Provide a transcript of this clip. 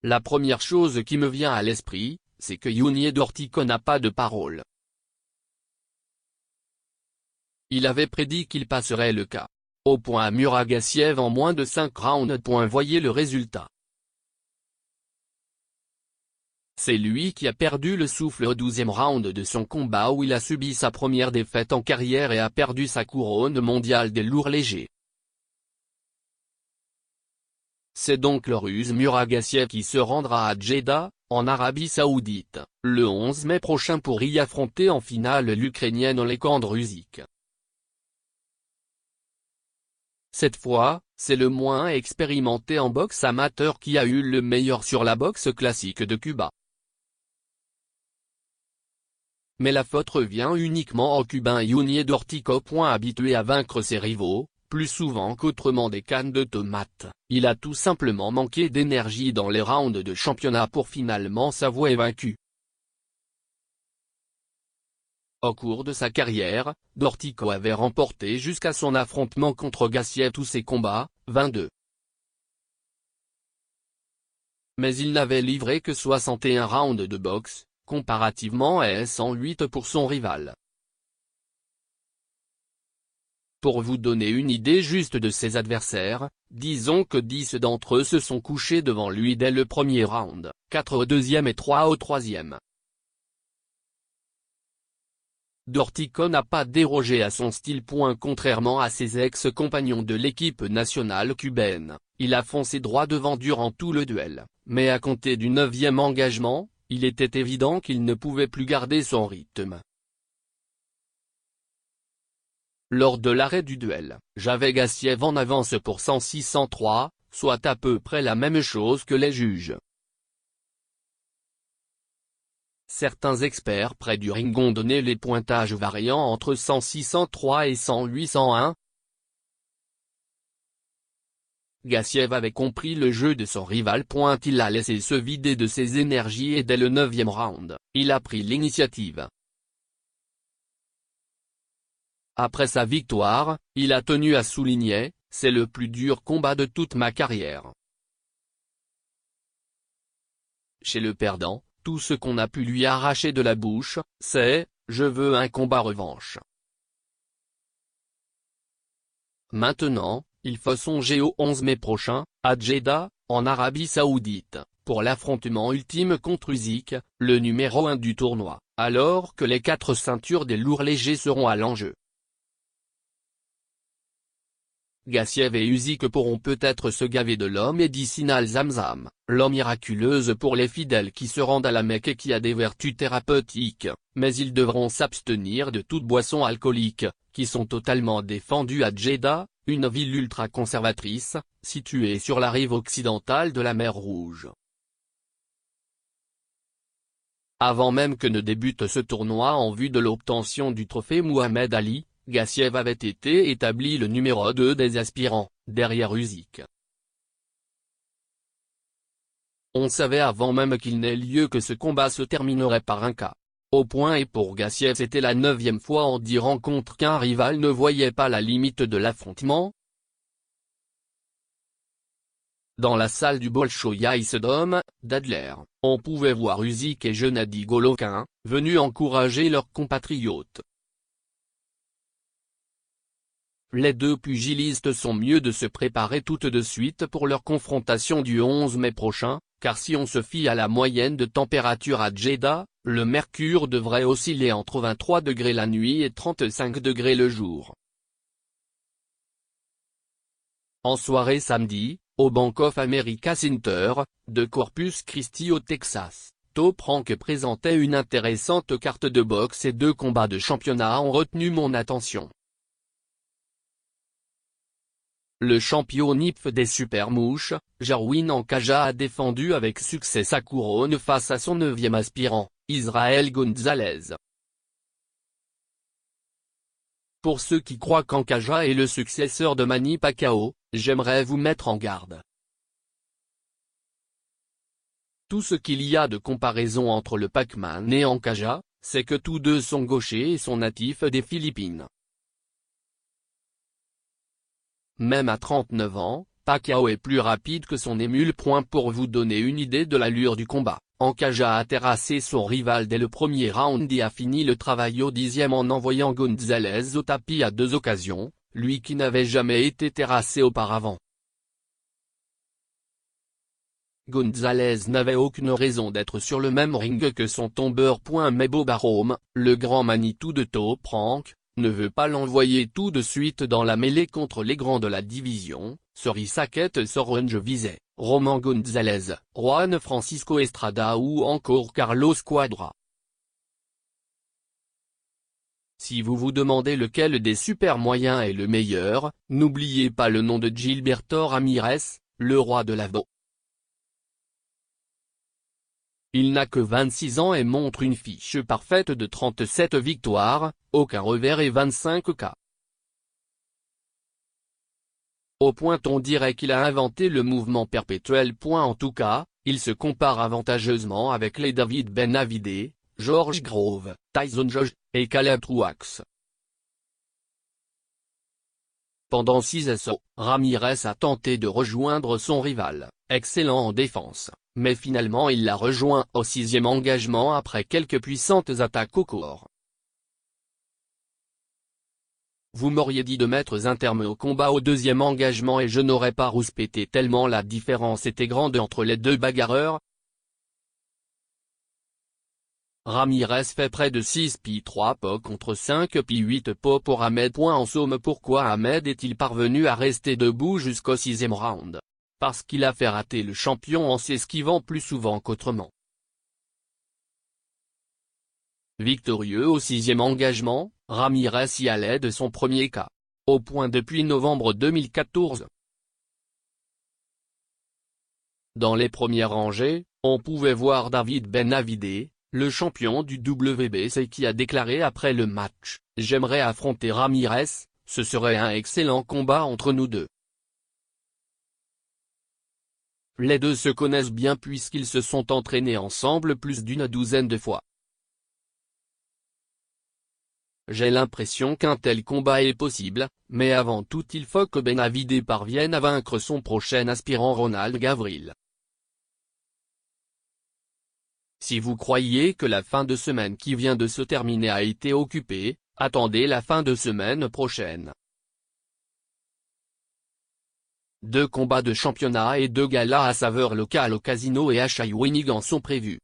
La première chose qui me vient à l'esprit, c'est que Yunier Dortico n'a pas de parole. Il avait prédit qu'il passerait le cas. Au point à Muragassiev en moins de 5 rounds. Voyez le résultat. C'est lui qui a perdu le souffle au 12e round de son combat où il a subi sa première défaite en carrière et a perdu sa couronne mondiale des lourds légers. C'est donc le Russe Muragassiev qui se rendra à Jeddah, en Arabie Saoudite, le 11 mai prochain pour y affronter en finale l'Ukrainienne Oleksandr Usyk. Cette fois, c'est le moins expérimenté en boxe amateur qui a eu le meilleur sur la boxe classique de Cuba. Mais la faute revient uniquement au Cubain Yunier Dortico. Habitué à vaincre ses rivaux, plus souvent qu'autrement des cannes de tomates, il a tout simplement manqué d'énergie dans les rounds de championnat pour finalement s'avouer vaincu. Au cours de sa carrière, Dortico avait remporté jusqu'à son affrontement contre Gassiev tous ses combats, 22. Mais il n'avait livré que 61 rounds de boxe, comparativement à 108 pour son rival. Pour vous donner une idée juste de ses adversaires, disons que 10 d'entre eux se sont couchés devant lui dès le premier round, 4 au deuxième et 3 au troisième. Dortico n'a pas dérogé à son style. Contrairement à ses ex-compagnons de l'équipe nationale cubaine, il a foncé droit devant durant tout le duel, mais à compter du 9e engagement, il était évident qu'il ne pouvait plus garder son rythme. Lors de l'arrêt du duel, j'avais Gassiev en avance pour 106-103, soit à peu près la même chose que les juges. Certains experts près du ring ont donné les pointages variant entre 106-103 et 108-101. Gassiev avait compris le jeu de son rival. Il l'a laissé se vider de ses énergies et dès le 9e round, il a pris l'initiative. Après sa victoire, il a tenu à souligner, « C'est le plus dur combat de toute ma carrière. Chez le perdant, tout ce qu'on a pu lui arracher de la bouche, c'est « Je veux un combat revanche ». Maintenant, il faut songer au 11 mai prochain, à Jeddah, en Arabie Saoudite, pour l'affrontement ultime contre Usyk, le numéro 1 du tournoi, alors que les 4 ceintures des lourds légers seront à l'enjeu. Gassiev et Usyk pourront peut-être se gaver de l'eau médicinale Zamzam, l'eau miraculeuse pour les fidèles qui se rendent à la Mecque et qui a des vertus thérapeutiques, mais ils devront s'abstenir de toute boisson alcoolique, qui sont totalement défendues à Jeddah, une ville ultra-conservatrice, située sur la rive occidentale de la mer Rouge. Avant même que ne débute ce tournoi en vue de l'obtention du trophée Mohamed Ali, Gassiev avait été établi le numéro 2 des aspirants, derrière Usyk. On savait avant même qu'il n'ait lieu que ce combat se terminerait par un KO. Au point et pour Gassiev c'était la 9e fois en 10 rencontres qu'un rival ne voyait pas la limite de l'affrontement. Dans la salle du Bolchoïa Ice-Dome, d'Adler, on pouvait voir Usyk et Gennady Golovkin, venus encourager leurs compatriotes. Les deux pugilistes sont mieux de se préparer tout de suite pour leur confrontation du 11 mai prochain, car si on se fie à la moyenne de température à Jeddah, le mercure devrait osciller entre 23 degrés la nuit et 35 degrés le jour. En soirée samedi, au Bank of America Center, de Corpus Christi au Texas, Top Rank présentait une intéressante carte de boxe et 2 combats de championnat ont retenu mon attention. Le champion NIF des supermouches, Jerwin Ancaja a défendu avec succès sa couronne face à son 9e aspirant, Israel Gonzalez. Pour ceux qui croient qu'Ancaja est le successeur de Manny Pacquiao, j'aimerais vous mettre en garde. Tout ce qu'il y a de comparaison entre le Pac-Man et Ancaja, c'est que tous deux sont gauchers et sont natifs des Philippines. Même à 39 ans, Pacquiao est plus rapide que son émule. Pour vous donner une idée de l'allure du combat, Ancaja a terrassé son rival dès le premier round et a fini le travail au 10e en envoyant Gonzalez au tapis à 2 occasions, lui qui n'avait jamais été terrassé auparavant. Gonzalez n'avait aucune raison d'être sur le même ring que son tombeur. Mais Bob Arum, le grand Manitou de Top Rank, ne veut pas l'envoyer tout de suite dans la mêlée contre les grands de la division. Sori Saket Sorange visait Roman Gonzalez, Juan Francisco Estrada ou encore Carlos Cuadra. Si vous vous demandez lequel des super moyens est le meilleur, n'oubliez pas le nom de Gilberto Ramirez, le roi de l'Avo. Il n'a que 26 ans et montre une fiche parfaite de 37 victoires, aucun revers et 25 KO. Au point on dirait qu'il a inventé le mouvement perpétuel. En tout cas, il se compare avantageusement avec les David Benavidez, George Grove, Tyson Josh, et Caleb Truax. Pendant 6 assauts, Ramirez a tenté de rejoindre son rival, excellent en défense, mais finalement il l'a rejoint au 6e engagement après quelques puissantes attaques au corps. Vous m'auriez dit de mettre un terme au combat au 2e engagement et je n'aurais pas rouspété tellement la différence était grande entre les deux bagarreurs. Ramirez fait près de 6 pi 3 pots contre 5 pi 8 pots pour Ahmed. En somme, pourquoi Ahmed est-il parvenu à rester debout jusqu'au 6e round? Parce qu'il a fait rater le champion en s'esquivant plus souvent qu'autrement. Victorieux au 6e engagement, Ramirez y allait de son premier KO. Au point depuis novembre 2014. Dans les premières rangées, on pouvait voir David Benavidez, le champion du WBC qui a déclaré après le match « J'aimerais affronter Ramirez, ce serait un excellent combat entre nous deux ». Les deux se connaissent bien puisqu'ils se sont entraînés ensemble plus d'une douzaine de fois. J'ai l'impression qu'un tel combat est possible, mais avant tout il faut que Benavidez parvienne à vaincre son prochain aspirant Ronald Gavril. Si vous croyez que la fin de semaine qui vient de se terminer a été occupée, attendez la fin de semaine prochaine. 2 combats de championnat et 2 galas à saveur locale au Casino et à Shawinigan sont prévus.